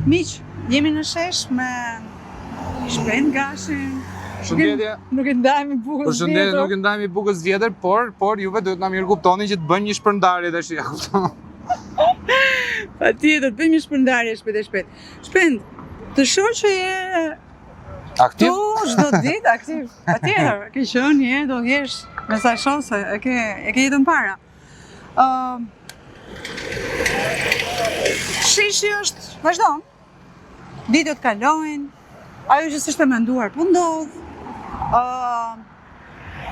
Miq, jemi në shesh me Shpend Gashin. Përshëndetje. Nuk e ndajmë bukës vjetër. Përshëndetje, nuk e ndajmë bukës vjetër, por juve duhet na mirë kuptoni që të bëjmë një shpërndarje tash, ja kupton. Patjetër, bëjmë një shpërndarje shpejt e shpejt. Shpend, të shoh që je aktiv çdo ditë aktiv. Patjetër, ke qenë je do jesh me sa shoh se e ke jetën para. Sheshi është vazhdon. Ditët kalojnë, ajo që s'ishte menduar po ndodh.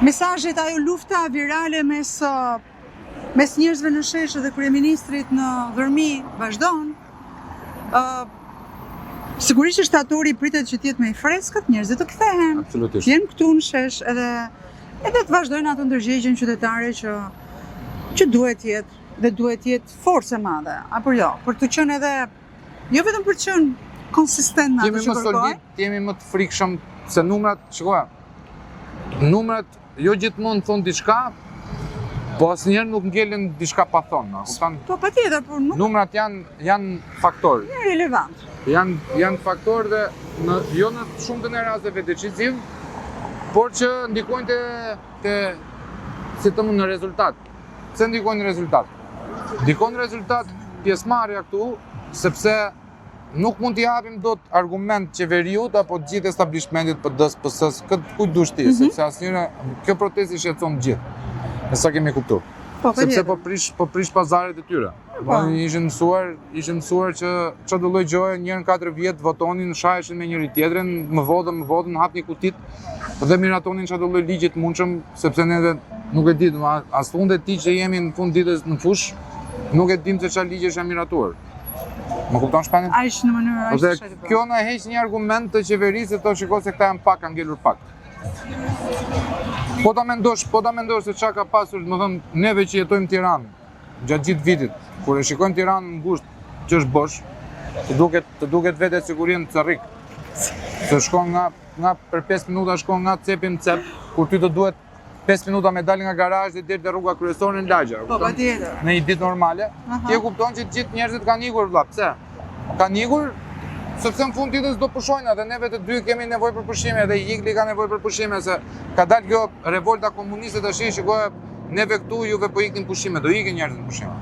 Mesazhet, ajo lufta virale mes njerëzve në shesh dhe kryeministrit në Dhërmi vazhdon. Sigurisht që shtatori pritet që të jetë më i freskët, njerëzit të kthehen. Absolutisht. Jenë këtu në shesh edhe të vazhdojnë atë ndërgjegjën qytetare që duhet jetë dhe duhet jetë forcë e madhe, apo jo, për të qenë edhe jo vetëm për të qenë konsistent në atë që kërkoj. Jemi më të frikshëm se numrat, shikoja. Numrat jo gjithmonë thon diçka, po asnjëherë nuk ngelen diçka pa thonë, kupton? Po patjetër, por nuk numrat janë faktor. Janë relevant. Janë faktor dhe jo në shumtën e rasteve decisiv, por që ndikojnë në rezultat. Pse ndikojnë në rezultat? Ndikojnë në rezultat pjesëmarrja këtu, sepse nuk mund t'i japim dot argument qeveriut apo gjithë establishmentit PD-s, PS-s, këtë kujt dush ti, sepse asnjëra kjo protestë i shqetëson gjithë. Ne sa kemi kuptuar. Sepse po prish pazaret e tyre. Ishin mësuar që çdo lloj gjoje njërin 4 vjet votonin, shaheshin me njëri tjetrin, më votën, hapni kutit dhe miratonin çdo lloj ligji të mundshëm, sepse ne nuk e di, as unë dhe ti që jemi në fund ditës në fush, nuk e dim se çfarë ligjesh janë miratuar. Më kupton Shpendit? Aq në mënyrë aq të shëtë. Kjo na heq një argument të qeverisë se to shikoj se këta janë pak, kanë ngelur pak. Po ta mendosh se çka ka pasur, domethënë neve që jetojmë në Tiranë, gjatë gjithë vitit, kur e shikojmë Tiranën në ngushtë që është bosh, të duket vetë sigurisht të rrik. Se shkon nga për 5 minuta shkon nga cepi në cep, kur ty të duhet 5 minuta me dalë nga garazhi deri te rruga kryesore në lagja. Po patjetër. Në një ditë normale, ti e kupton që gjithë njerëzit kanë ikur vëlla. Pse? Kanë ikur sepse në fund ditës do pushojnë dhe neve të dy kemi nevojë për pushime dhe Igli ka nevojë për pushime se ka dalë kjo revolta komuniste tash, shikoj neve këtu juve po iknin pushime, do ikin njerëzit në pushime.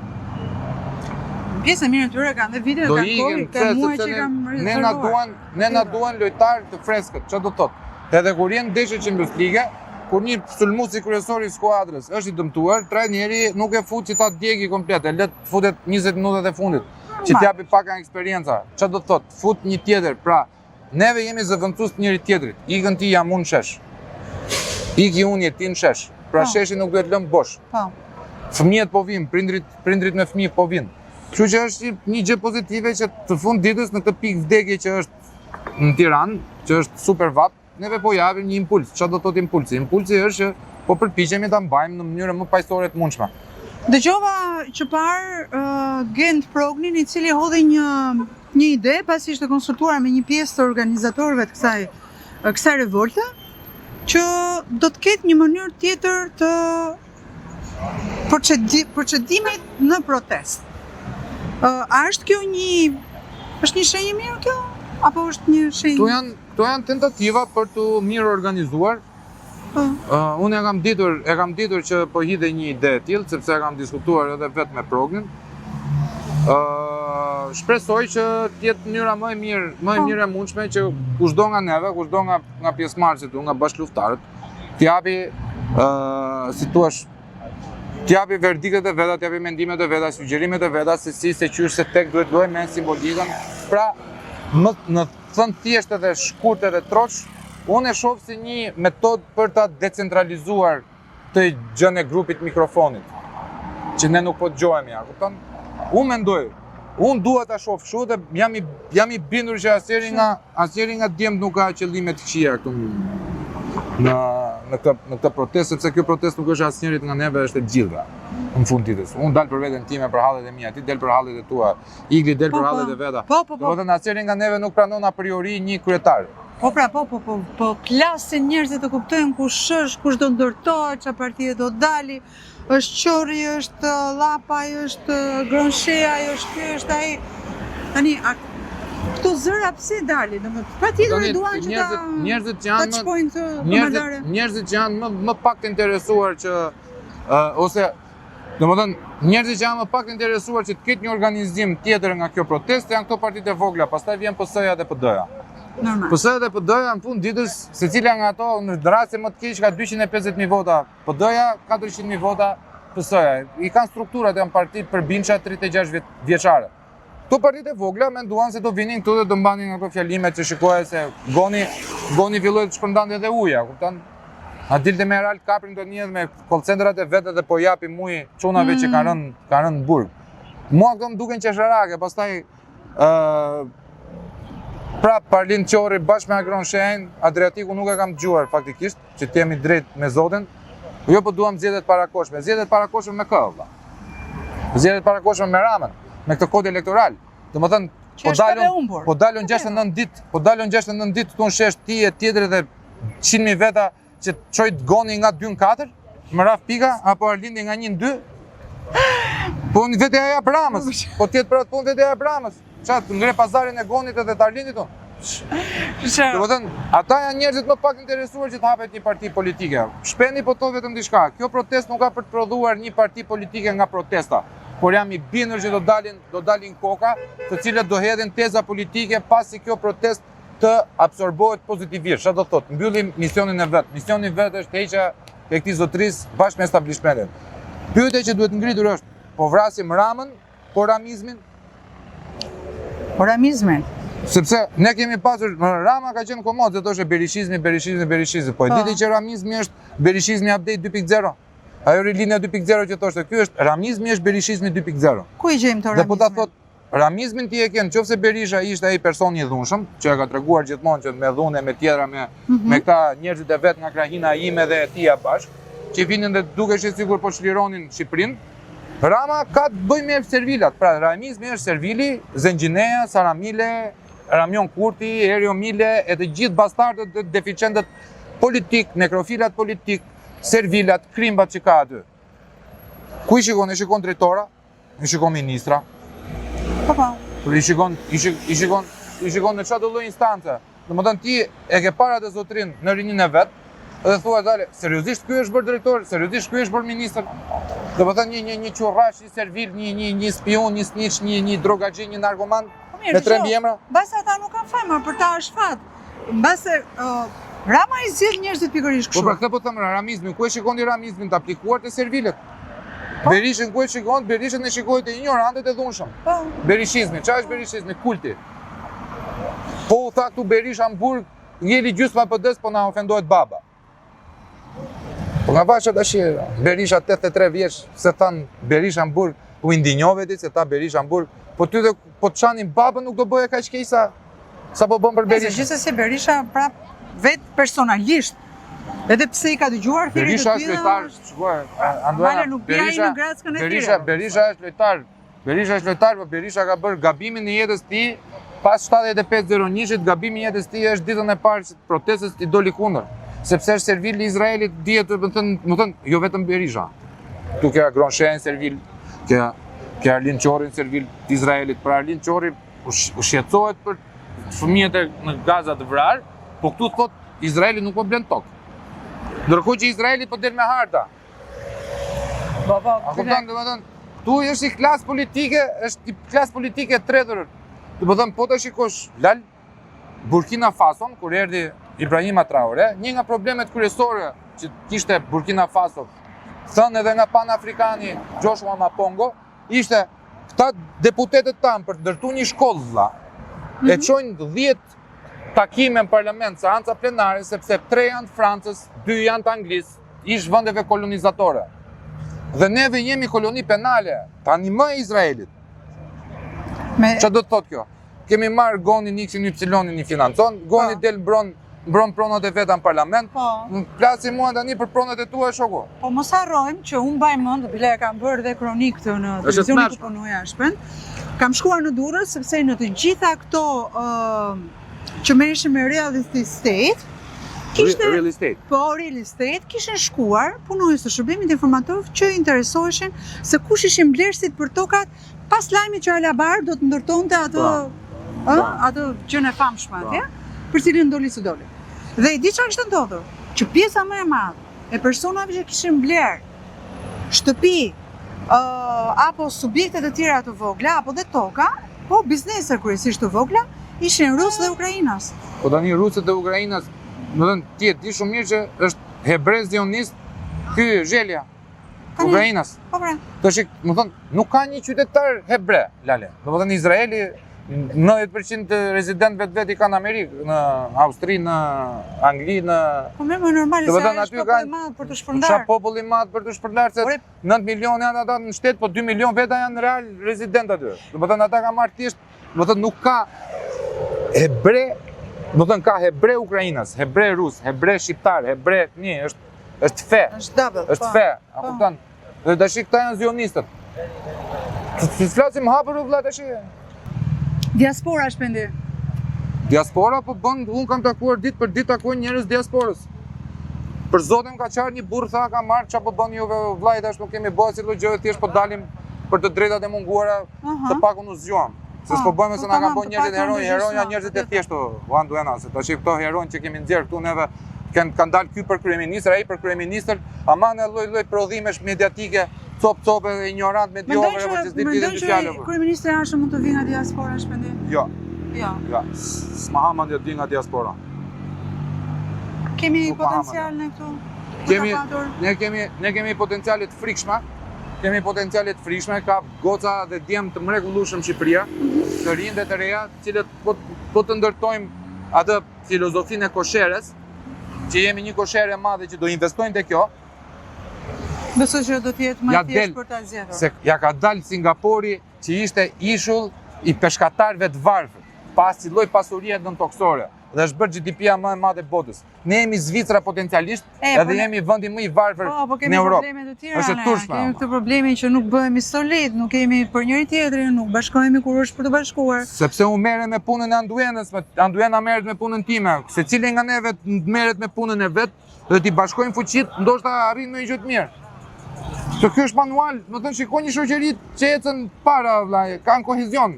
Pjesë e mirë tyre kanë dhe vite kanë kohë, kanë muaj që kanë rezervuar. Ne na duan lojtarë të freskët, çfarë do thotë? Edhe kur janë ndeshje Champions League, kur një sulmues i kryesori i skuadrës është i dëmtuar, trajneri nuk e fut që ta djegi komplet, e let futet 20 minutat e fundit, që t'japi pak eksperjenca. Çfarë do thotë? Fut një tjetër. Pra, neve jemi zëvendësues të njëri tjetrit. Ikën ti jam unë shesh. Iki unë ti në shesh. Pra sheshi nuk duhet lëmë bosh. Po. Fëmijët po vinë, prindrit me fëmijë po vinë. Kështu që është një gjë pozitive që të fund ditës në këtë pikë vdekje që është në Tiranë, që është super vap, neve po japim një impuls. Çfarë do thotë impulsi? Impulsi është që po përpiqemi ta mbajmë në mënyrë më paqësore të mundshme. Dëgjova që parë Gent Prognin, i cili hodhi një ide pasi ishte konsultuar me një pjesë të organizatorëve të kësaj revolte, që do të ketë një mënyrë tjetër të procedimit në protestë. A është kjo është një shenjë mirë kjo? Apo është një shenjë? Këto janë tentativa për të mirë organizuar. Unë e kam ditur që po hidhe një ide e tillë, sepse e kam diskutuar edhe vetë me Prognin. Shpresoj që të jetë mënyra më e mirë e mundshme që kushdo nga neve, kushdo nga pjesëmarrësit, nga bashkëluftarët, t'japi si thua, t'japi verdiktet e veta, t'japi mendimet e veta, sugjerimet e veta se qysh se tek duhet luajë me simbolikën. Pra, në thënë thjesht edhe shkurt edhe troç, unë e shoh si një metodë për ta decentralizuar të gjën e grupit mikrofonit, që ne nuk po dëgjohemi, a kupton? Unë dua ta shoh kështu dhe jam i bindur që asnjëri nga djemt nuk ka qëllime të këqija këtu në këtë protestë, sepse kjo protestë nuk është asnjërit nga neve, është e gjithëve. Në fund ditës. Unë dal për veten time, për hallet e mia, ti del për hallet e tua, Igli del për hallet e veta. Domethënë asnjëri nga neve nuk pranon a priori një kryetar. Po klasin njerëzit të kuptojnë kush është, kush do ndërtohet, çfarë partie do dali, është Qorri, është Llapaj, është Gronshea, është ky, është ai. Tani Këto zëra pse dalin? Patjetër duan që ta çpojnë të komentare. Njerëzit që janë më pak të interesuar që ose domethënë njerëzit që janë më pak të interesuar që të ketë një organizim tjetër nga kjo protestë janë këto partitë e vogla, pastaj vjen PS-ja dhe PD-ja. Normal. PS-ja dhe PD-ja në fund ditës, secila nga ato në raste më të keq ka 250.000 vota, PD-ja 400.000 vota, PS-ja. I kanë strukturat, janë parti përbindsha 36 vjeçare. Këto partitë e vogla menduan se do vinin këtu dhe do mbanin ato fjalimet që shikoje se goni filloi të shpërndante edhe uja, kupton? A dilte me Real kaprin do njëhet me call-centrat e vete dhe po japi muj çunave që kanë rënë në burg. Mua këto më duken qesharake, pastaj prap Parlin Qorri bashkë me Agron Shenjë, Adriatiku nuk e kam dëgjuar faktikisht, që të jemi drejt me Zotin. Jo po duam zgjedhjet parakoshme. Zgjedhjet parakoshme me kë, valla? Zgjedhjet parakoshme me Ramën, me këtë kod elektoral. Domethënë, po dalën 69 ditë, këtu në shesh ti e tjetri dhe 100.000 veta që çojt goni nga 2 në 4, më raf pika, apo Arlindi nga 1 në 2. Po në vetë aja Bramës, po tjetë për atë punë vetë aja Bramës. Qatë ngre pazarin e gonit edhe të Arlindit unë. Domethënë, ata janë njerëzit më pak interesuar që të hapet një parti politike. Shpendi po to vetëm diçka. Kjo protestë nuk ka për të prodhuar një parti politike nga protesta. Por jam I bindur që do dalin koka, të cilët do hedhin teza politike pasi kjo protestë të absorbohet pozitivisht. Çfarë do thotë? Mbyllim misionin e vet. Misioni I vet është heqja e këtij zotërisë bashkë me establishmentin. Pyetja që duhet ngritur është, po vrasim Ramën, po Ramizmin? Po Ramizmin. Sepse ne kemi pasur, Rama ka qenë komod, dhe thoshte berishizmi. Po e diti që Ramizmi është berishizmi update 2.0? Ajo rilinja 2.0 që thoshte, ky është Ramizmi është berishizmi 2.0. Ku I gjejmë të Ramizmin? Dhe po ta thot, Ramizmin ti e ke, nëse Berisha ishte ai personi I dhunshëm, që e ka treguar gjithmonë që me dhunë, me tjera, me këta njerëzit e vet nga krahina ime dhe e tia bashkë, që vinin dhe dukeshin sikur po çlironin Shqipërinë. Rama ka të bëjë me servilat. Pra Ramizmi është servili Zenxhineja, Saramile, Ramion Kurti, Erio Mile e të gjithë bastardët dhe deficientët politik, nekrofilat politik, servilat, krimbat që ka aty. Ku I shikon? I shikon drejtora, I shikon ministra. I shikon në çfarë do lloj instance. Domethënë ti e ke para të zotrin në rinin e vet dhe thua dale, seriozisht ky është bërë drejtor, seriozisht ky është bërë ministër. Domethënë një qurrash, një servil, një spion, një snitch, një drogaxhi, një narkoman me 3 emra. Mbase ata nuk kanë fajma, për ta është fat. Mbase Rama I zgjidh njerëzit pikërisht kështu. Po për këtë po them Ramizmin, ku e shikon ti Ramizmin të aplikuar te servilet? Berishën ku e shikon? Berishën e shikoi te ignorantët e dhunshëm. Po. Berishizmi, çfarë është berishizmi? Kulti. Po u tha këtu Berisha në burg, ngeli gjysma PD-s, po na ofendohet baba. Po nga vaçë tash Berisha 83 vjeç, se than Berisha në burg, u indinjove ti se ta Berisha në burg, po ty dhe po të çanin babën nuk do bëje kaq keq sa po bën për Berisha. Gjithsesi Berisha prap vet personalisht. Edhe pse I ka dëgjuar thirrje të tilla. Berisha është lojtar, shkoj, Berisha është lojtar. Berisha është lojtar, po Berisha ka bërë gabimin e jetës tij pas 75-01-shit, gabimi I jetës tij është ditën e parë që protestës I doli kundër. Sepse është servil I Izraelit, dihet, më thënë, jo vetëm Berisha. Tu ke Agron Shenjë servil, ke Arlin Qorri servil të Izraelit. Pra Arlin Qorri u shqetësohet për fëmijët në Gaza të vrarë, po këtu thot Izraeli nuk po blen tokë. Ndërkohë që Izraeli po del me harta. A kupton, domethënë, këtu është I klasë politike, është I klasë politike tretër. Domethënë, po të shikosh lal Burkina Fason kur erdhi Ibrahima Traore, një nga problemet kryesore që kishte Burkina Faso, thënë edhe nga Pan-Afrikani Joshua Mapongo, ishte këta deputetët tanë për të ndërtuar një shkollë vëlla, e çojnë 10 takime në parlament, seanca plenare, sepse 3 janë të Francës, 2 janë të Anglisë, ish vendeve kolonizatore. Dhe neve jemi koloni penale, tani më e Izraelit. Çfarë do të thotë kjo? Kemi marrë Gonin X-in Y-in I financon, Goni del mbron pronat e veta në parlament. Plasi mua tani për pronat e tua shoku. Po mos harrojmë që unë mbaj mend, bile e kam bërë dhe kronik këtë në televizionin ku punoja shpen. Kam shkuar në Durrës sepse në të gjitha këto që merreshin me real estate, Real estate. Po, real estate, kishin shkuar punonjës të shërbimit informativ që interesoheshin se kush ishin blerësit për tokat pas lajmit që Alabar do të ndërtonte atë atë gjën e famshme atje, për cilin doli së doli. Dhe i di çfarë kishte ndodhur, që pjesa më e madhe e personave që kishin bler shtëpi apo subjekte të tjera të vogla apo dhe toka, po biznese kryesisht të vogla, ishin rusë dhe ukrainas. Po tani rusët dhe ukrainas, më thënë ti e di shumë mirë që është hebrez zionist ky Zhelja, Ukrainas. Po pra. Tash, më thënë, nuk ka një qytetar hebre, Lale. Do të thënë Izraeli 90% të rezidentëve vet i kanë në Amerikë, në Austri, në Angli, në Po më normal se aty është popull i madh për të shpërndar. Çfarë popull i madh për të shpërndar se 9 milionë janë ata në shtet, po 2 milionë veta janë real rezident aty. Do të thënë ata kanë marrë thjesht, do të thënë nuk ka hebre, do të thënë ka hebre ukrainas, hebre rus, hebre shqiptar, hebre është fe. Është double. Është fe, a kupton? Dhe tash këta janë zionistët. Të flasim hapur vëlla tash. Diaspora shpendi. Diaspora po bën, unë kam takuar ditë për ditë takuar njerëz diasporës. Për zotin ka qarë një burr tha ka marrë çfarë po bën juve vllai tash po kemi bërë si lloj gjëje thjesht po dalim për të drejtat e munguara të pakun u zgjuam. Se s'po bëjmë se na kanë bën njerëzit heronja njerëzit e thjeshtë u anduena se tash këto heronj që kemi nxjerr këtu neve kanë dalë ky për kryeministër, ai për kryeministër, ama në lloj prodhimesh mediatike, copë dhe ignorant mediokre për ç'di ditë dy fjalë. Kryeministri Arshë mund të vinë nga diaspora shpendi? Jo. Jo. Ja, s'ma hamën të di nga diaspora. Kemi potencial në këtu? Ne kemi potenciale të frikshme. Kemi potenciale të frikshme, ka goca dhe djem të mrekullueshëm Shqipëria, të rinj dhe të reja, të cilët po të ndërtojmë atë filozofinë e kosheres, që jemi një koshere e madhe që do investojnë te kjo. Besoj që do të jetë më thjesht për ta zgjedhur. Se ja ka dalë Singapuri që ishte ishull i peshkatarëve të varfër, pas si lloj pasurie ndotoksore. Dhe është bërë GDP-ja më e madhe botës. Ne jemi Zvicra potencialisht, edhe jemi vendi më i varfër në Europë. Probleme të tjera. Kemi këtë problemin që nuk bëhemi solid, nuk kemi për njëri tjetrin, nuk bashkohemi kur është për të bashkuar. Sepse unë merrem me punën e Anduenës, Anduena merret me punën time. Secili nga neve merret me punën e vet dhe ti bashkojmë fuqitë, ndoshta arrin më gjë të mirë. Se ky është manual, do të thënë shikoj një shoqëri që ecën para vllai, kanë kohezion.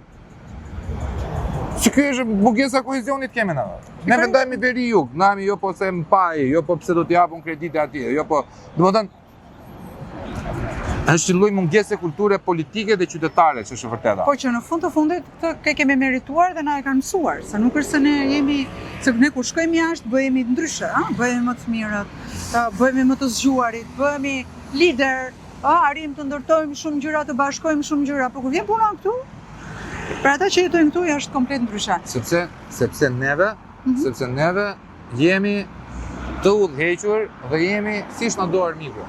Që kjo është bugesa kohezionit kemi në. Ne vendojmë veri jug, nami jo po se mpaj, jo po pse do t'i japun kredite atje, jo po, domethënë është lloj mungese kulture politike dhe qytetare që është vërteta. Po që në fund të fundit këtë kemi merituar dhe na e kanë mësuar, se nuk është se ne jemi, se ne kur shkojmë jashtë bëhemi ndryshe, bëhemi më të mirët, bëhemi më të zgjuarit, bëhemi lider, arrim të ndërtojmë shumë gjëra, të bashkojmë shumë gjëra, por kur vjen puna këtu, për ata që jetojnë këtu është komplet ndryshe. Sepse neve jemi të udhëhequr dhe jemi siç na do armiku.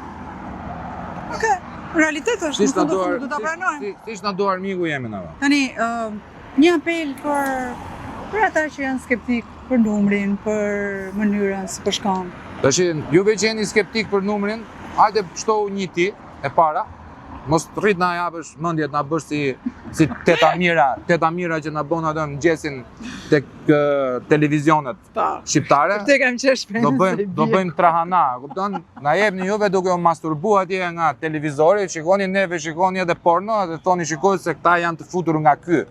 Okej, realitet është, në fund të fundit do ta pranojmë. Siç na do armiku jemi na. Tani, një apel për ata që janë skeptik për numrin, për mënyrën si po shkon. Tash juve që jeni skeptik për numrin, hajde shtohu një ti e para. Mos rrit na japësh mendjet na bësh si teta mira që na bën atë mëngjesin tek televizionet shqiptare. Te kam qesh shpesh. Do bëjmë trahana, kupton? Na jepni juve duke u masturbuar atje nga televizori, shikoni neve, shikoni edhe porno dhe thoni shikoj se këta janë të futur nga ky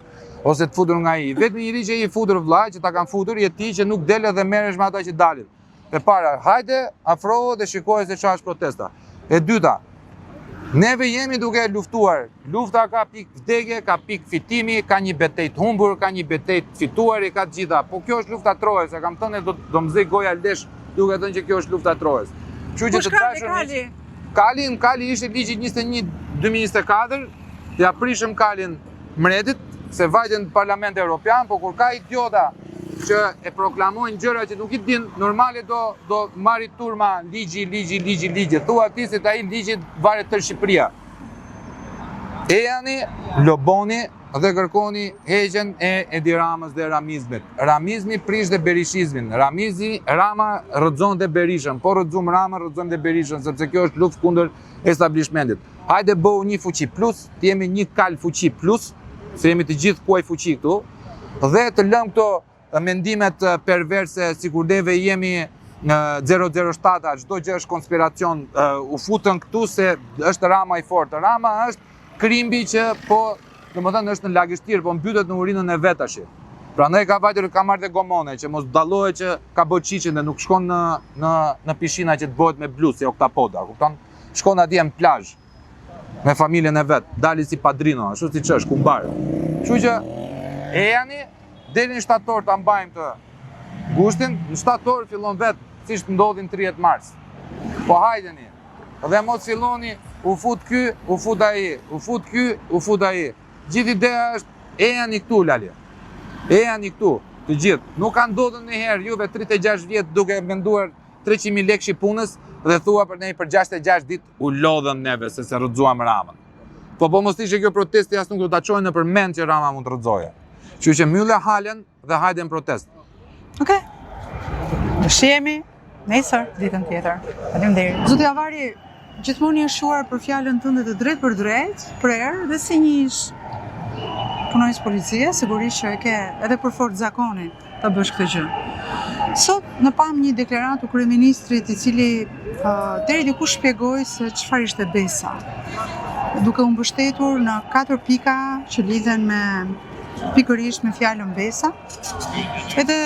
ose të futur nga ai. Vetëm njëri që i futur vllai që ta kanë futur je ti që nuk del dhe merresh me ata që dalin. E para, hajde afrohu dhe shikoj se çfarë është protesta. E dyta, neve jemi duke luftuar. Lufta ka pik vdekje, ka pik fitimi, ka një betejë të humbur, ka një betejë të fituar, ka të gjitha. Po kjo është lufta trojes, e kam thënë do më zej goja lesh duke thënë që kjo është lufta trojes. Kështu që të dashur Kali ishte ligji 21/2024, ja prishëm Kalin mretit, se vajten në Parlamentin Evropian, po kur ka idiota që e proklamojnë gjëra që nuk i din, normale do marri turma ligji. Thua ti se ai ligji varet tër Shqipëria. Ejani, loboni dhe kërkoni heqjen e Edi Ramës dhe ramizmit. Ramizmi prish dhe berishizmin. Rama rrëzon dhe Berishën, po rrëzum Rama, rrëzon dhe Berishën, sepse kjo është luftë kundër establishmentit. Hajde bëhu një fuqi plus, të jemi një kal fuqi plus, se jemi të gjithë kuaj fuqi këtu, dhe të lëm këto mendimet perverse, sikur neve jemi 007, çdo gjë është konspiracion, u futën këtu se është Rama i fortë. Rama është krimbi që po, domethënë është në lagështirë, po mbytet në urinën e vet tash. Prandaj ka vajtur ka marrë gomone që mos dallohet që ka bë qiqin dhe nuk shkon në pishina që të bëhet me blu si oktapoda, kupton? Shkon atje në plazh me familjen e vet, dali si padrino, ashtu siç është kumbar. Kështu që ejani deri në shtator ta mbajmë të gushtin, në shtator fillon vet siç ndodhin 30 mars. Po hajdeni. Dhe mos filloni u fut ky, u fut ai, u fut ky, u fut ai. Gjithë ideja është ejani këtu lali. Ejani këtu, të gjithë. Nuk ka ndodhur ndonjëherë juve 36 vjet duke menduar 300.000 lekë punës dhe thua për ne për 66 ditë u lodhëm neve se rrëzuam Ramën. Po mos ishte kjo protesti as nuk do ta çojnë nëpër mend që Rama mund të rrëzoje. Kështu që mbyllë halen dhe hajde në protest. Okej. Do shihemi nesër ditën tjetër. Faleminderit. Zoti Avari, gjithmonë je shuar për fjalën tënde të drejtë për drejtë, prerë dhe si një punonjës policie, sigurisht që e ke edhe për fort zakoni ta bësh këtë gjë. Sot në pam një deklaratë të kryeministrit i cili deri diku shpjegoi se çfarë ishte besa, duke u mbështetur në 4 pika që lidhen pikërisht me fjalën besa. Edhe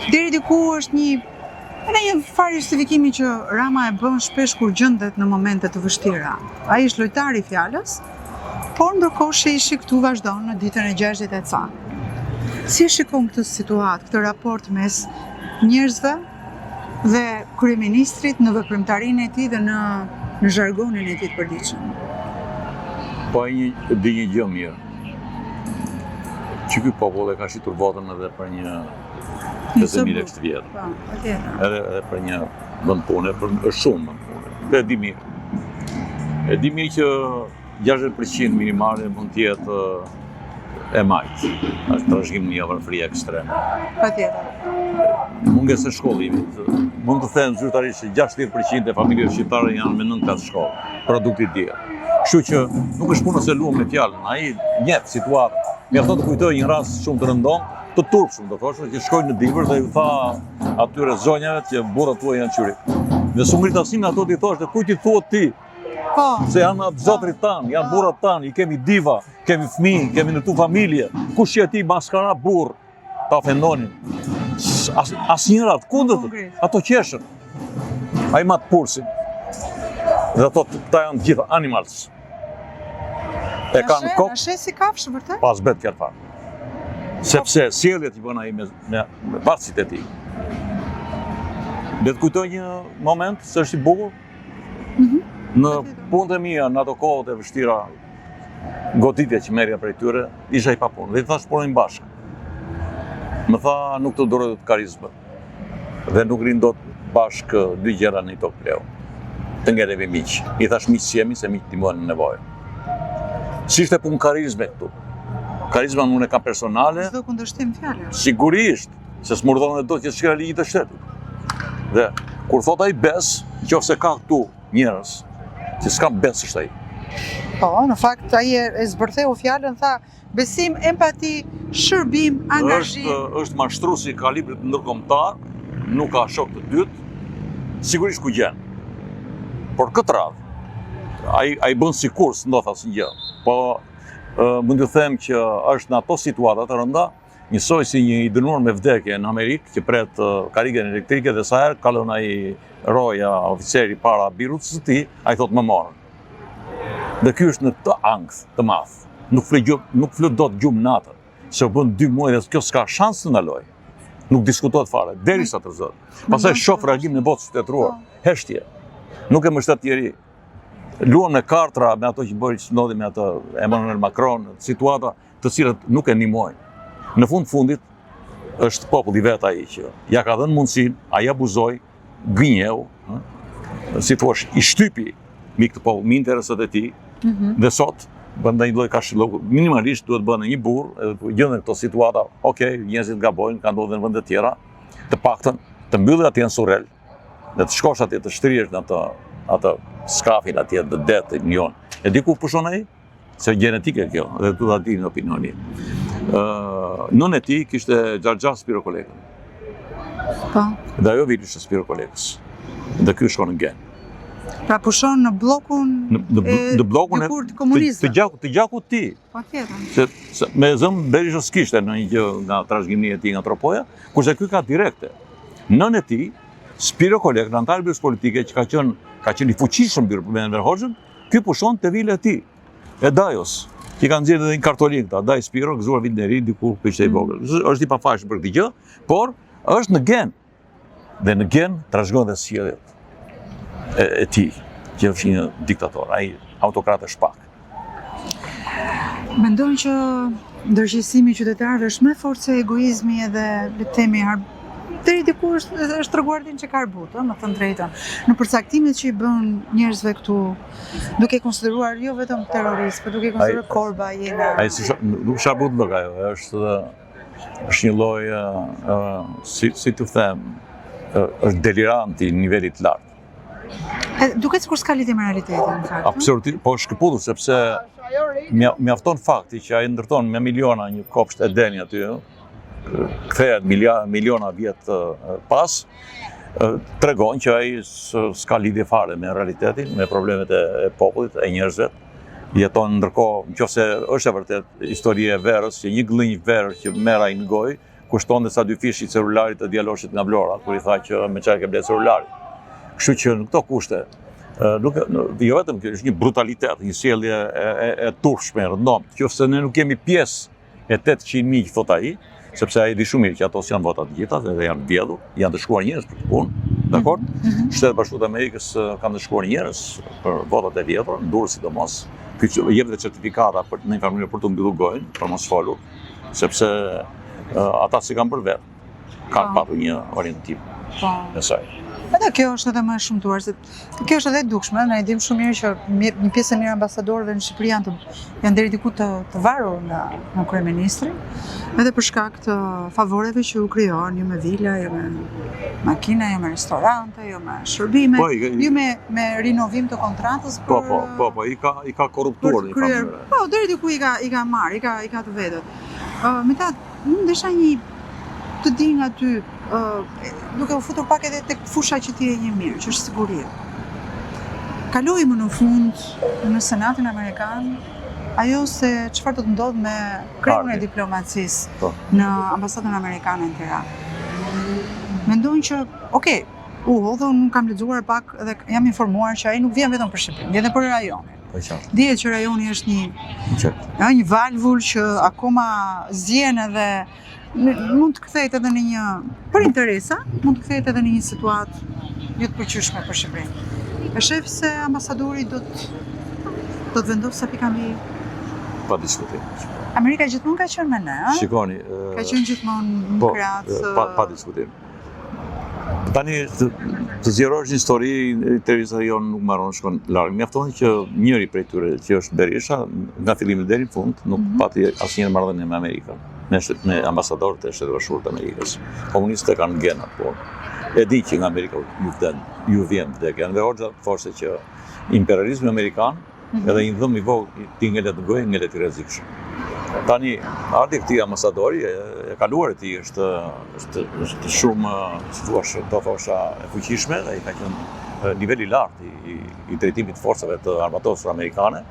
deri diku është një farë justifikimi që Rama e bën shpesh kur gjendet në momente të vështira. Ai është lojtari i fjalës, por ndërkohë sheshi këtu vazhdon në ditën e 60 e ca. Si e shikon këtë situatë, këtë raport mes njerëzve dhe kryeministrit në veprimtarinë e tij dhe në zhargonin e tij të përditshëm? Po ai di një gjë mirë. Që ky popull e ka shitur votën edhe për një 20.000 lekë të vjetë. Po, patjetër. Edhe për një vend pune, për shumë vend pune. Dhe e di mirë. E di mirë që 60% minimale mund të jetë e majtë. Është trashëgim një varfëri ekstrem. Patjetër. Mungesë e shkollimit. Mund të them zyrtarisht që 60% e familjeve shqiptare janë me 9 klasë shkollë, produkti i diell. Kështu që nuk është punë se luam me fjalën, ai njeh situatën. Mjafton të kujtoj një rast shumë të rëndom, të turpshëm do thoshë, që shkojnë në Dibër dhe ju tha atyre zonjave që burrat tuaj janë qyrik. Dhe sumritasin ato ti thoshte kujt i thuat ti? Po. Se janë zotrit tanë, janë burrat tanë, i kemi diva, kemi fëmijë, kemi në tu familje. Kush je ti maskara burr? Ta ofendonin. Asnjëra të kundërt, ato qeshën. Ai mat pursin. Dhe ato ta janë gjithë animals. E kanë kokë. Ashe si kafshë vërtet? Pas bet fjalë fare. Sepse sjelljet i bën ai me varësitë e tij. Le të kujtoj një moment se është i bukur. Në punët e mia, në ato kohët e vështira, goditje që merja prej tyre, isha i pa punë. Dhe i thash punojmë bashkë. Më tha nuk të duroj të karizmë. Dhe nuk rinë dot bashkë 2 gjera në i tokë pleu. Të ngelemi miq. I thash miq si jemi se miq ndihmojnë në nevojë. Si ishte punë karizme këtu. Karizma unë e kam personale. Çdo kundërshtim fjalë. Sigurisht, se s'murdhon edhe dot që shkruaj ligjit të shtetit. Dhe kur thot ai bes, nëse ka këtu njerëz që s'kam bes është ai. Po, në fakt ai e zbërtheu fjalën, tha besim, empati, shërbim, angazhim. Është mashtruesi i kalibrit ndërkombëtar, nuk ka shok të dytë, sigurisht ku gjen. Por këtë radhë, ai bën sikur s'ndodh asnjë. Po mund të them që është në ato situata të rënda, njësoj si një i dënuar me vdekje në Amerikë që pret karrigen elektrike dhe sa herë kalon ai roja oficeri para birutës së tij, ai thot më morën. Dhe ky është në të ankth të madh. Nuk flet dot gjumë natën, se u bën 2 muaj dhe kjo s'ka shans të ndaloj. Nuk diskutohet fare, derisa të zot. Pastaj shoh reagim në botë shtetëror, heshtje. Nuk e mbështet tjerë. Luan me kartra me ato që bëri që ndodhi me ato Emmanuel Macron, situata të cilat nuk e ndihmojnë. Në fundit është populli vet ai që ja ka dhënë mundësinë, ai abuzoi, gënjeu, si thua, i shtypi mbi këtë popull, me interesat e tij. Dhe sot bën një lloj kashilloku, minimalisht duhet bënë një burr, edhe gjendën këto situata, okay, njerëzit gabojnë, kanë ndodhur në vende të tjera, të paktën të mbyllë atje në Surrel, dhe të shkosh atje të shtrihesh në atë skafin atje të detë njën. E di ku pushon ai? Se gjenetike kjo, dhe tu ta dini opinionin. Nën e tij kishte xhaxha spirokolekën. Po. Dhe ajo viti ishte spirokolekës. Dhe ky shkon në gen. Pra pushon në blokun në blokun të komunistëve. Të gjakut ti. Patjetër. Se me zëm Berisha s'kishte në një gjë nga trashëgimia e tij nga Tropoja, kurse ky ka direkte. Nën e tij, Spiro Kolek, në antar byrës politike që ka qenë i fuqishëm byrë me Enver Hoxhën, ky pushon te vila e tij. E Dajos, që kanë nxjerrë edhe një kartolin këta, Daj Spiro, gëzuar vitin e ri, diku ishte i vogël. Është i pafajshëm për këtë gjë, por është në gen. Dhe në gen trashëgon dhe sjelljet e tij, që është një diktator, ai autokrat e shpak. Mendoj që ndërgjegjësimi i qytetarëve është më fort se egoizmi edhe le të themi deri diku është treguar din që ka arbut, me thënë drejtën. Në përcaktimet që i bën njerëzve këtu, duke konsideruar jo vetëm terrorist, por duke konsideruar Korba, Jena. Ai nuk është arbut nuk ajo, është një lloj si të them, është delirant i nivelit lartë. Duket sikur s'ka lidhje me realitetin, në fakt. Absolutisht, po shkëputur sepse mjafton fakti që ai ndërton me miliona një kopsht Edeni aty, kthehet miliona vjet pas, tregon që ai s'ka lidhje fare me realitetin, me problemet e popullit, e njerëzve. Jeton ndërkohë, nëse është e vërtet historia e verës, që një gllënj verë që merr ai në gojë, kushton sa 2 fish i celularit të djaloshit nga Vlora, kur i tha që me çfarë ke bler celularin. Kështu që në këto kushte, jo vetëm kjo është një brutalitet, një sjellje e turpshme, e rëndomtë, qofse ne nuk jemi pjesë e 800.000 që thot ai, sepse ai di shumë mirë që ato janë vota të gjitha dhe janë vjedhur, janë të shkuar njerëz për këtë punë, dakor? Shtetet Bashkuara të Amerikës kanë të shkuar njerëz për votat e vjedhura, në Durrës sidomos. Jep dhe certifikata në një mënyrë për të mbyllur gojën, për mos folur, sepse ata si kanë për vetë, kanë patur një orientim e saj. Edhe kjo është edhe më e shumtuar, se kjo është edhe e dukshme, ne e dim shumë mirë që një pjesë e mirë ambasadorëve në Shqipëri janë deri diku të varur nga kryeministri, edhe për shkak të favoreve që u krijohen, jo me vila, jo me makina, jo me restorante, jo me shërbime, jo me rinovim të kontratës për... Po, i ka korruptuar një familje. Po, deri diku i ka marrë, i ka të vetët. Megjithatë, unë desha një të di nga ty, duke u futur pak edhe tek fusha që ti e një mirë, që është siguria. Kaloi më në fund në Senatin Amerikan ajo se çfarë do të ndodh me krahun e diplomacisë në ambasadën amerikane në Tiranë. Mendoj që, okay, unë kam lexuar pak dhe jam informuar që ai nuk vjen vetëm për Shqipërinë, vjen edhe për rajonin. Dihet që rajoni është një valvull që akoma zjen edhe mund të kthehet edhe në një për interesa, mund të kthehet edhe në një situatë jo të pëlqyeshme për Shqipërinë. E shef se ambasadori do të vendosë pikëmbi. Pa diskutim. Amerika gjithmonë ka qenë me ne, a? Shikoni, ka qenë gjithmonë në krahas. Pa diskutim. Tani të zgjerosh një histori, intervista jonë nuk mbaron shkon larg. Mjafton që njëri prej tyre që është Berisha, nga fillimi deri në fund, nuk pati asnjëherë marrëdhënie me Amerikën, me ambasadorët e Shtetit Bashkuar të Amerikës. Komunistët kanë genat, por e di që nga Amerika ju vjen vdekja. Enver Hoxha thoshte që imperializmi amerikan edhe një dhëm i vogël ti ngelet në gojë, ngelet i rrezikshëm. Tani, ardhi këtij ambasadori, e kaluar e tij është shumë, si thua, do thosha e fuqishme dhe i ka qenë niveli i lartë i drejtimit të forcave të armatosur amerikane.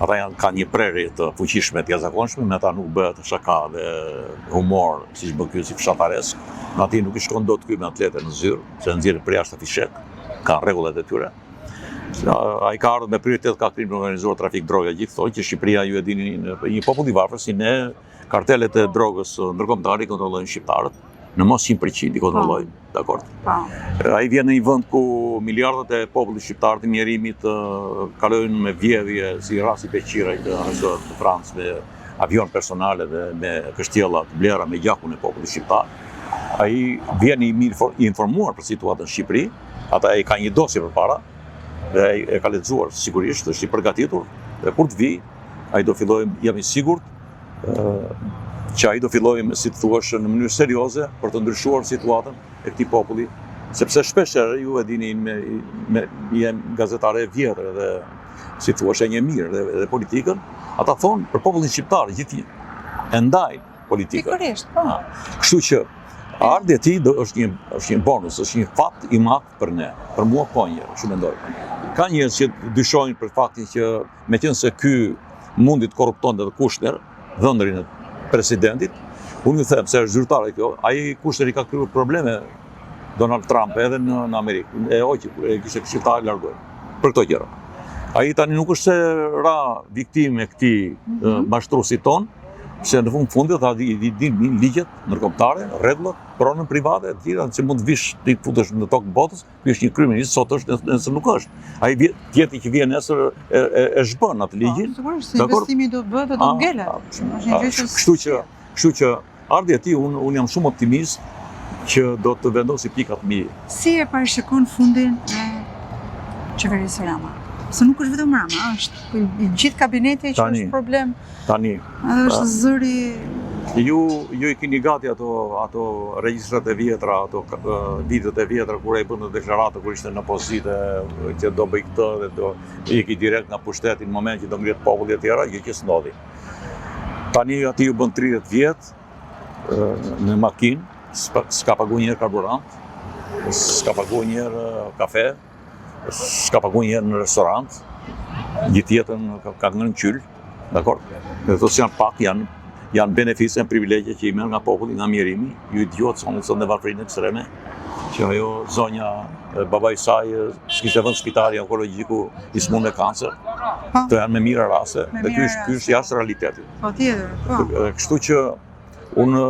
Ata kanë një prerje të fuqishme, të jashtëzakonshme, me ata nuk bëhet shaka dhe humor, siç bën ky si fshataresk. Në ati nuk i shkon dot ky me atletë në zyrë, se nxjerrin për jashtë fishek, kanë rregullat e tyre. Ai ka ardhur me prioritet ka krim organizuar trafik droge, gjithë thonë që Shqipëria ju e dini një popull i varfër, si ne kartelet e drogës ndërkombëtare i kontrollojnë shqiptarët, në mos 100% i kontrollojnë, dakord. Ai vjen në një vend ku miliardat e popullit shqiptar të mjerimit kalojnë me vjedhje si rasti Beqira që arrestohet në Francë me avion personale dhe me kështjella të blera me gjakun e popullit shqiptar. Ai vjen i informuar për situatën në Shqipëri, ata ai ka një dosje përpara. Dhe e ka lexuar sigurisht, është i përgatitur, dhe kur të vi, ai do fillojë, jam i sigurt, që ai do fillojë, si të thuash, në mënyrë serioze për të ndryshuar situatën e këtij populli, sepse shpeshherë ju e dini janë gazetare e vjetër dhe si thuash e një mirë dhe politikën, ata thonë për popullin shqiptar gjithë e ndajnë politikën. Pikërisht, po. Kështu që ardhja e tij është një bonus, është një fat i madh për ne, për mua po një, shumë mendoj. Ka njerëz që dyshojnë për faktin që meqense ky mundi të korruptonte edhe Kushner, dhëndrin e presidentit, unë ju them se është zyrtare kjo, ai Kushner i ka kryer probleme Donald Trump edhe në Amerikë, e kishte këshilltar largoi për këto gjëra. Ai tani nuk është se ra viktimë e këtij mashtruesit ton, se në fund fundit ata i din ligjet ndërkombëtare, rregullat, pronën private, të tjera që mund të vish ti futesh në tokë botës, ky është një kryeminist, sot është, nëse nuk është. Ai tjetri që vjen nesër e zhbën atë ligjin. Sigurisht, investimi do të bëhet dhe do ngelet. Kështu që ardhi e tij unë jam shumë optimist që do të vendosi pikat mbi. Si e parashikon fundin e qeverisë Rama? Se nuk është vetëm Rama, është i gjithë kabineti që është problem. Tani. Edhe është zëri. Ju i keni gati ato regjistrat e vjetra, ato vitet e vjetra kur ai bën deklaratë kur ishte në opozitë që do bëj këtë dhe do iki direkt nga pushteti në moment që do ngrihet populli e tjera, gjë që s'ndodhi. Tani aty u bën 30 vjet në makinë, s'ka pagu njerë karburant, s'ka pagu njerë kafe, s'ka pagu njerë në restorant, gjithë jetën ka ngërë në qyllë, dakor? Dhe thosë janë pak, janë benefice, janë privilegje që i merë nga populli, nga mjerimi, ju i djotë sonë në varfrinë ekstreme, që ajo zonja baba i saj s'kishte vënë spitali onkologjiku i smur me kancer, të janë me mira raste, dhe ky është jashtë realitetit. Po tjetër, po. Kështu që unë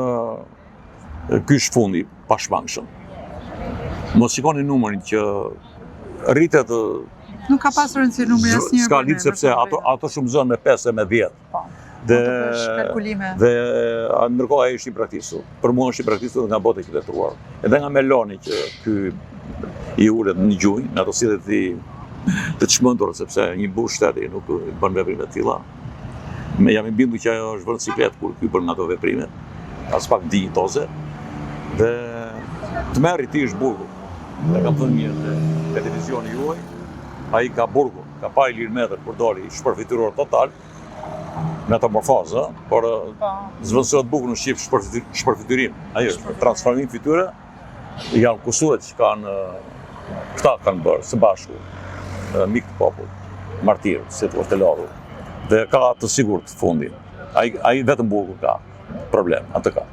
ky është fundi pashmangshëm. Mos shikoni numrin që rritet. Nuk ka pasur rëndësi numri asnjëherë. S'ka lidhje sepse ato shumëzohen me 5 e me 10. Dhe ndërkohë ai është i praktiksu. Për mua është i praktiksu nga bota e qytetëruar. Edhe nga Meloni që ky i ulet në gjunjë, në ato sillet të çmendur sepse një bush shteti nuk bën veprime të tilla. Jam i bindur që ajo është vënë siklet kur ky bën ato veprime. As pak dinjitoze. Dhe të merri ti është burgu. Dhe kam thënë mirë te televizioni juaj, ai ka burgu, ka pa Ilir Metër kur doli shpërfituar total, metamorfozë, por zvendësohet buku në Shqip shpërfiturim. Ai është transformim fytyre, janë kusuret që këta kanë bërë së bashku, mik të popull, martir, si të të lodhur, dhe ka të sigurt fundin. Ai vetëm burgu ka problem, atë ka.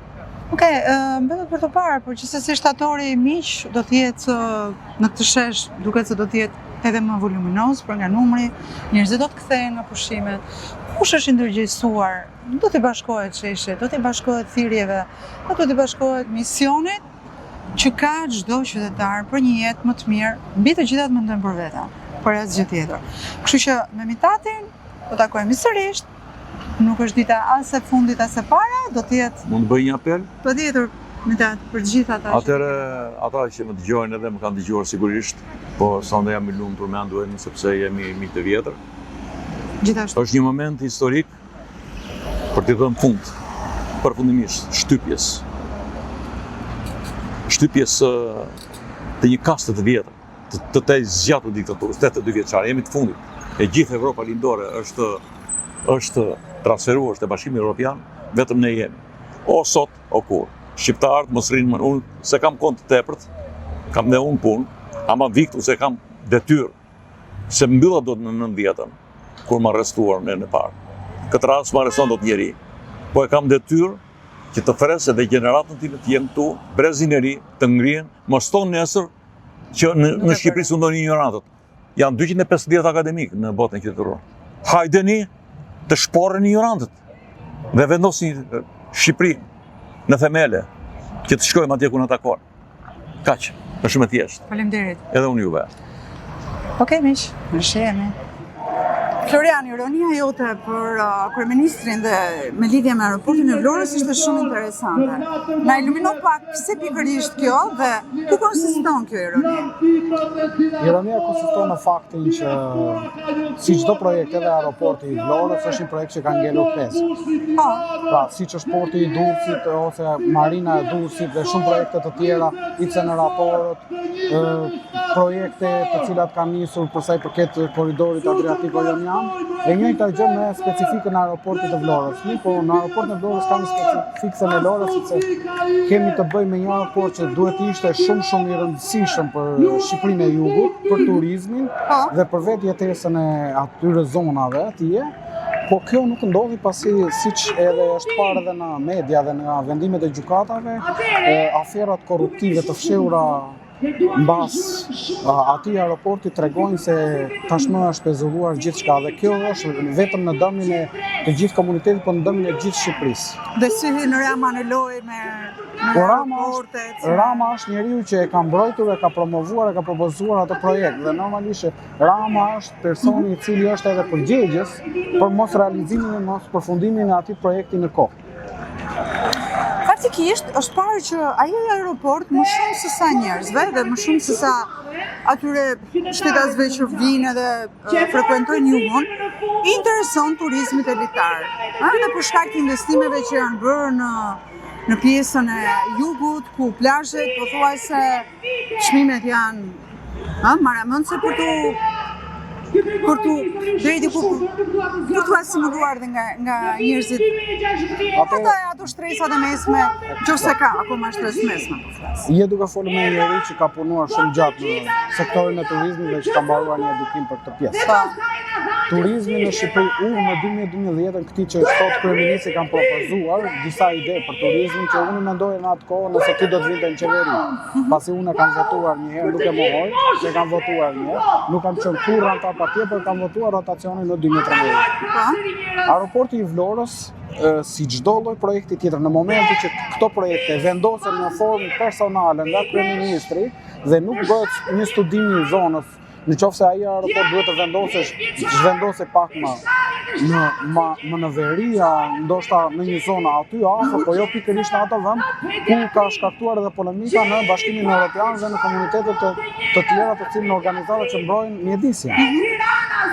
Okej, mbetet për të parë, por që se si shtatori miq do të jetë në këtë shesh, duket se do të jetë edhe më voluminoz për nga numri, njerëzit do të kthehen nga pushimet. Kush është i ndërgjegjësuar? Do t'i bashkohet sheshit, do t'i bashkohet thirrjeve, do t'i bashkohet misionit që ka çdo qytetar për një jetë më të mirë, mbi të gjitha të mendojnë për veten, për asgjë tjetër. Kështu që me Mitatin do takohemi sërish. Nuk është dita as e fundit as e para, do të jetë. Mund të bëj një apel? Patjetër, Mitat, për të gjithë ata. Atëherë, ata që më dëgjojnë edhe më kanë dëgjuar sigurisht, po sonde jam i lumtur me anduën sepse jemi mik të vjetër. Gjithashtu. Është një moment historik për t'i dhënë fund, përfundimisht, shtypjes të një kaste të vjetër, të tej zgjatur diktaturës, 82 vjeçare, jemi të fundit. E gjithë Evropa lindore është transferuar te Bashkimi Evropian, vetëm ne jemi. O sot, o kur. Shqiptarët mos rrinë më, unë se kam kohë të tepërt, kam dhe unë punë, ama viktu se kam detyrë, se mbylla do të në 90-ën, kur më arrestuar në parë. Këtë rast më arreston do të njeri, po e kam detyrë që të fres edhe gjeneratën time të jenë këtu, brezin e ri, të ngrihen, mos tonë nesër që në Shqipëri së ndonë ignorantët. Janë 250 akademikë në botën qytetërore. Hajdeni të shporën ignorantët dhe vendosin Shqipëri në themele që të shkojmë atje ku në takon. Kaq, është shumë e thjeshtë. Faleminderit. Edhe unë juve. Okej, miq, ne shihemi. Florian, ironia jote për kryeministrin dhe me lidhje me aeroportin e Vlorës ishte shumë interesante. Na ilumino pak pse pikërisht kjo dhe ku konsiston kjo ironi? Ironia konsiston në faktin që si çdo projekt edhe aeroporti i Vlorës është një projekt që ka ngelur pesë. Pra, siç është porti i Durrësit ose marina e Durrësit dhe shumë projekte të tjera, inceneratorët, projekte të cilat kanë nisur për sa i përket korridorit Adriatiko-Jonian, e njëjta gjë me specifikën e aeroportit të Vlorës. Po në aeroportin e Vlorës ka një specifikën e Lorës sepse kemi të bëjmë me një aeroport që duhet të ishte shumë i rëndësishëm për Shqipërinë e Jugut, për turizmin dhe për vetë jetesën e atyre zonave atje. Po kjo nuk ndodhi pasi siç edhe është parë edhe në media dhe nga vendimet e gjykatave, aferat korruptive të fshehura mbas atij aeroporti tregojnë se tashmë është pezulluar gjithçka dhe kjo është vetëm në dëmin e të gjithë komunitetit, por në dëmin e gjithë Shqipërisë. Dhe si hyn Rama në lojë me aeroportet. Rama është njeriu që e ka mbrojtur, e ka promovuar, e ka propozuar atë projekt dhe normalisht Rama është personi i cili është edhe përgjegjës për mos realizimin e mos përfundimin e atij projekti në kohë. Faktikisht është parë që ai aeroport më shumë se sa njerëzve dhe më shumë se sa atyre shtetasve që vinë dhe frekuentojnë jugun, i intereson turizmit elitar. Dhe për shkak të investimeve që janë bërë në pjesën e jugut, ku plazhet pothuajse çmimet janë maramëndse për tu asimuluar dhe nga njerëzit ato shtresat e mesme, nëse ka akoma stres mesme. Je duke folur me njëri që ka punuar shumë gjatë në sektorin e turizmit dhe që ka mbaruar një edukim për këtë pjesë. Turizmi në Shqipëri në 2012 këtij që sot kryeministri kanë propozuar disa ide për turizmin që unë mendoj në atë kohë nëse ti do të vinte në qeveri. Pasi unë kam votuar një herë, nuk e mohoj, se kam votuar një herë, nuk kam qenë kurrë ata partije, por kam votuar rotacionin në 2013. Aeroporti i Vlorës, si çdo lloj projekti tjetër, në momentin që këto projekte vendosen në formë personale nga kryeministri dhe nuk bëhet një studim i zonës, në qoftë se ai aeroport duhet të zhvendose pak më në veri, ndoshta në një zonë aty afër, po jo pikërisht në ato vend ku ka shkaktuar edhe polemika në Bashkimin Evropian dhe në komunitetet të tjera të cilën organizata që mbrojnë mjedisjen.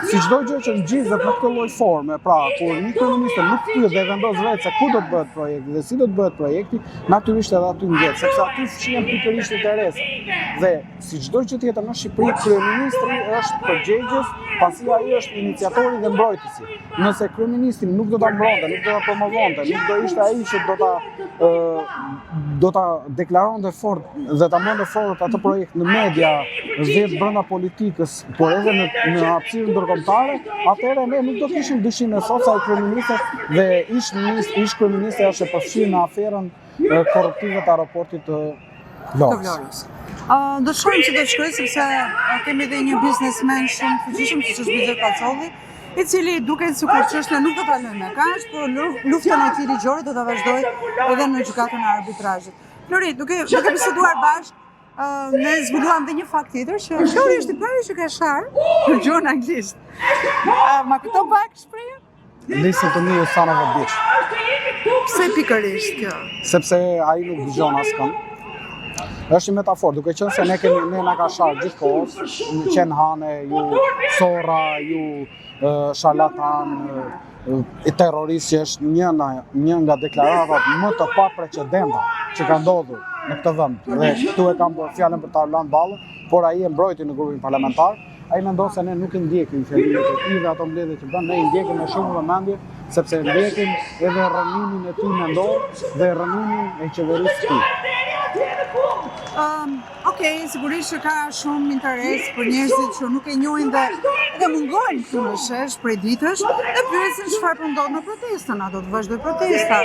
Si çdo gjë që ngjizet në këtë lloj forme, pra kur një kryeminist nuk pyet dhe vendos vetë se ku do të bëhet projekti dhe si do të bëhet projekti, natyrisht edhe aty ngjet, sepse aty fshihen pikërisht intereset. Dhe si çdo gjë tjetër në Shqipëri, kryeministri është përgjegjës pasi ai është iniciatori dhe mbrojtësi. Nëse kryeministri nuk do ta mbronte, nuk do ta promovonte, nuk do ishte ai që do ta deklaronte fort dhe ta mënte fort atë projekt në media, vetë brenda politikës, por edhe në hapësirën ndërkombëtare, atëherë ne nuk do kishim dyshim në sot se ai kryeministri dhe ish kryeministri është përfshirë në aferën korruptive të aeroportit të Vlorës. Do të shohim që do të shkruaj sepse kemi edhe një biznesmen shumë fuqishëm siç është Bizet Pacolli, i cili duket sikur çështja nuk do ta lënë me kaq, por luftën e tij ligjore do ta vazhdojë edhe në gjykatën e arbitrazhit. Flori, duke biseduar bashkë, ne zbuluam dhe një fakt tjetër që Flori është i pari që ka sharë në gjuhën anglisht. Ma këto pak shprehje? Listen to me, you son of a bitch. Pse pikërisht kjo? Sepse ai nuk dëgjon askënd. Është një metaforë, duke qenë se ne na ka sharë gjithkohës, qenë hane, ju sorra, ju sharlatan, terrorist, që është një nga deklaratat më të paprecedenta që ka ndodhur në këtë vend. Dhe këtu e kam fjalën për Tarlan Ballën, por ai e mbrojti në grupin parlamentar. Ai mendon se ne nuk i ndjekim fjalimet e tij dhe ato mbledhje që bën, ne i ndjekim me shumë vëmendje, sepse ndjekim edhe rënimin e tij mendor dhe rënimin e qeverisë së tij. Okej, sigurisht që ka shumë interes për njerëzit që nuk e njohin dhe mungojnë këtu në shesh prej ditësh dhe pyesin çfarë po ndodh në protestën, a do të vazhdoj protesta.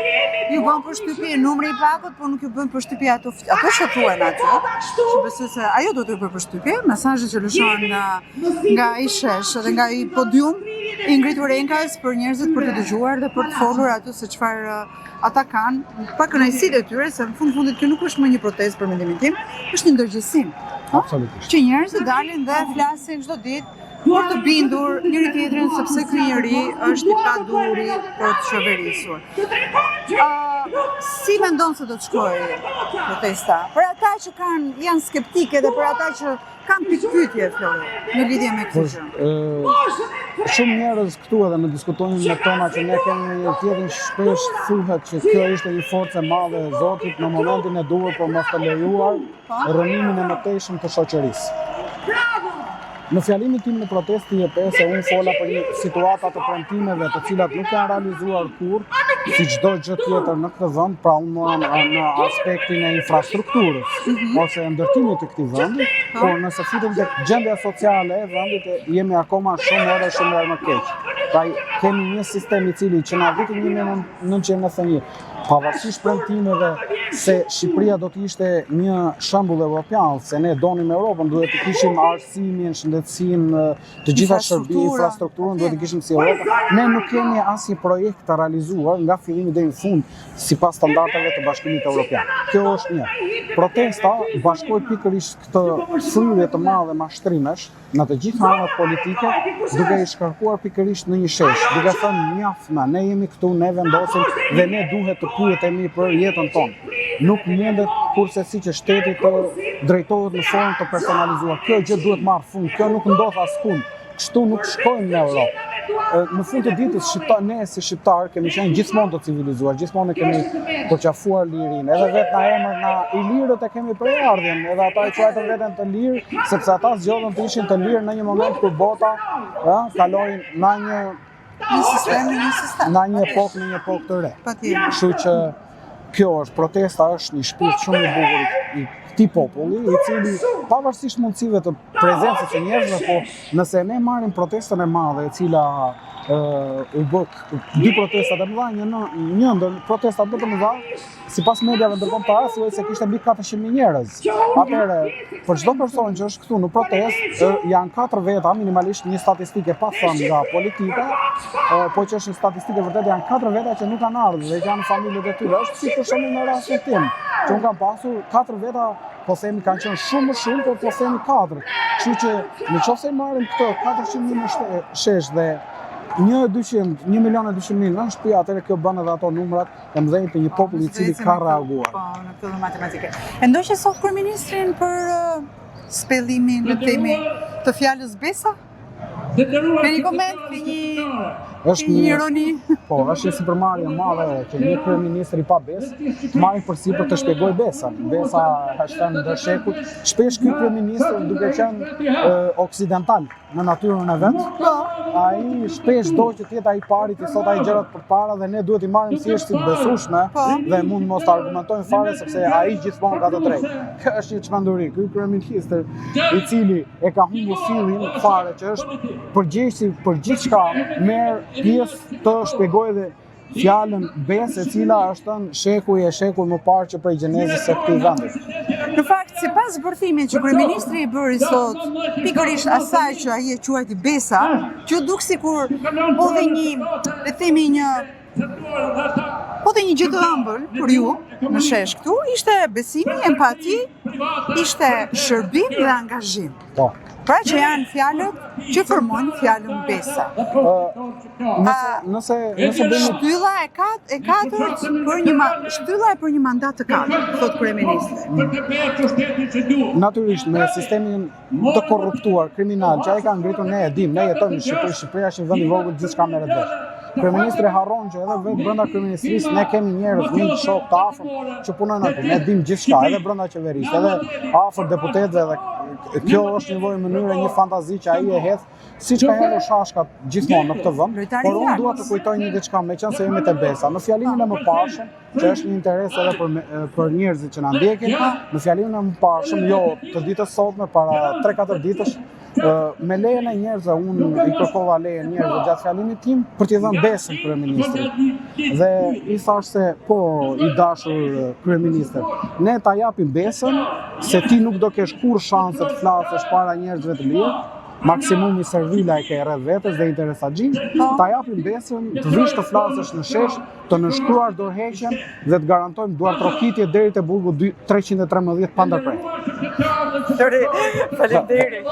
Ju bën përshtypje numri i pakut, por nuk ju bën përshtypje ato që thuhen aty. Që besoj se ajo do të bëjë përshtypje, mesazhet që lëshohen nga ai shesh dhe nga ai podium i ngritur enkas për njerëzit për të dëgjuar dhe për të folur aty se çfarë ata kanë, pa kënaqësitë e tyre, se në fundit kjo nuk është më një protestë për mendimin tim, është një ndërgjegjësim. Absolutisht. Që njerëzit dalin dhe flasin çdo ditë për të bindur njëri tjetrin sepse ky njeri është i paduri për të qeverisur. Si mendon se do të shkojë protesta? Për ata që janë skeptike dhe për ata që kanë pikpyetje Flori në lidhje me këtë gjë. Shumë njerëz këtu edhe në diskutimin me tona që ne kemi një tjetër shpesh thuhet që kjo ishte një forcë e madhe e Zotit në momentin e duhur për mos të lejuar rënimin e mëtejshëm të shoqërisë. Në fjalimin tim në protestë se unë fola për një situata të premtimeve të cilat nuk janë realizuar kurrë, si çdo gjë tjetër në këtë vend, pra unë në aspektin e infrastrukturës ose ndërtimit të këtij vendi, por nëse futem tek gjendja sociale e vendit, jemi akoma shumë herë më keq. Pra kemi një sistem i cili që në vitin 1991, pavarësisht premtimeve se Shqipëria do të ishte një shembull evropian, se ne donim Europën, duhet të kishim arsimin, shëndetësinë, të gjitha infrastrukturën duhet të kishim si Europa. Ne nuk kemi asnjë projekt të realizuar nga fillimi deri në fund sipas standardeve të Bashkimit Evropian. Kjo është një. Protesta bashkoi pikërisht këtë fryrje të madhe mashtrimesh në të gjitha anët politike, duke i shkarkuar pikërisht në një shesh, duke thënë mjaftna, ne jemi këtu, ne vendosim dhe ne duhet të pyetemi për jetën tonë. Nuk mundet kurse si që shteti të drejtohet në formë të personalizuar. Kjo gjë duhet marrë fund, kjo nuk ndodh askund. Kështu nuk shkojmë në Europë. Në fund të ditës, ne si shqiptarë kemi qenë gjithmonë të civilizuar, gjithmonë kemi përqafuar lirinë. Edhe vetë na emër na i lirët e kemi përardhjen, edhe ata i quajtën veten të lirë, sepse ata zgjodhen të ishin të lirë në një moment kur bota kaloi në një epokë të re. Kështu që kjo është protesta, është një shpirt shumë i bukur i këtij populli, i cili pavarësisht mundësive të prezencës së njerëzve, po nëse ne marrim protestën e madhe, e cila u bë dy protesta të mëdha, një ndër protestat më të mëdha, sipas mediave ndërkombëtare, thuaj se kishte mbi 400.000 njerëz. Atëherë, për çdo person që është këtu në protestë, janë 4 veta, minimalisht një statistike pa thënë nga politika, po që është një statistike vërtet, janë 4 veta që nuk kanë ardhur dhe janë familjet e tyre. Është si për shembull në rastin tim, që unë kam pasur 4 veta, po themi kanë qenë shumë më shumë, por po themi 4. Kështu që nëse marrim këto 400.000 në shesh dhe 1.200.000 në shtëpi, atëherë kjo bën edhe ato numrat e mëdhenj të një populli i cili ka reaguar. Po, në këtë matematike. E ndoqë sot kryeministrin për spellimin, le të themi, të fjalës besa? Keni koment, keni një ironi? Po, është një sipërmarrje e madhe që një kryeministër i pa besë të marrë përsipër të shpjegojë besën. Besa është thënë ndër shekuj. Shpesh ky kryeministër, duke qenë oksidental në natyrën e vet, ai shpesh do që të jetë ai pari të thotë ai gjërat përpara dhe ne duhet i marrim thjesht si të besueshme dhe mund mos të argumentojmë fare sepse ai gjithmonë ka të drejtë. Kjo është një çmenduri. Ky kryeministër i cili e ka humbur fillin fare që është përgjegjësi për gjithçka, merr pjesë të shpjegojë dhe fjalën besë, e cila është thënë shekuj më parë që prej gjenezës së këtij vendi. Në fakt, sipas bërthimit që kryeministri i bëri sot, pikërisht asaj që ai e quajti besa, që duk sikur bodhe një, le të themi një gjë të ëmbël për ju në shesh këtu, ishte besimi, empati, ishte shërbim dhe angazhim. Po. Pra që janë fjalët që formojnë fjalën besa. Nëse bëjmë shtylla e katërt për një mandat të katërt, thot kryeministri. Natyrisht me sistemin të korruptuar, kriminal, që ai ka ngritur, ne e dim, ne jetojmë në Shqipëri, Shqipëria është një vend i vogël, gjithçka merret vesh. Kryeministri harron që edhe vetë brenda kryeministrisë ne kemi njerëz, miq, shok të afër që punojnë aty. Ne dim gjithçka, edhe brenda qeverisë, edhe afër deputetëve, dhe kjo është një lloj mënyre, një fantazi që ai e hedh, siç ka hedhur shashkat gjithmonë në këtë vend. Por unë dua të kujtoj një diçka, meqense jemi te besa. Në fjalimin e mëparshëm, që është një interes edhe për njerëzit që na ndjekin, në fjalimin e mëparshëm, jo të ditës sotme, para 3-4 ditësh, me lejen e njerëzve, unë i kërkova lejen njerëzve gjatë fjalimit tim për t'i dhënë besën kryeministrit. Dhe i thash se po, i dashur kryeministër, ne ta japim besën se ti nuk do kesh kur shanse të flasësh para njerëzve të lirë, maksimumi servila e ke rreth vetes dhe interesaxhi, ta japim besën, të vish të flasësh në shesh, të nënshkruash dorëheqjen dhe të garantojmë duartrokitje deri te burgu 313 pa ndërprerje. Faleminderit.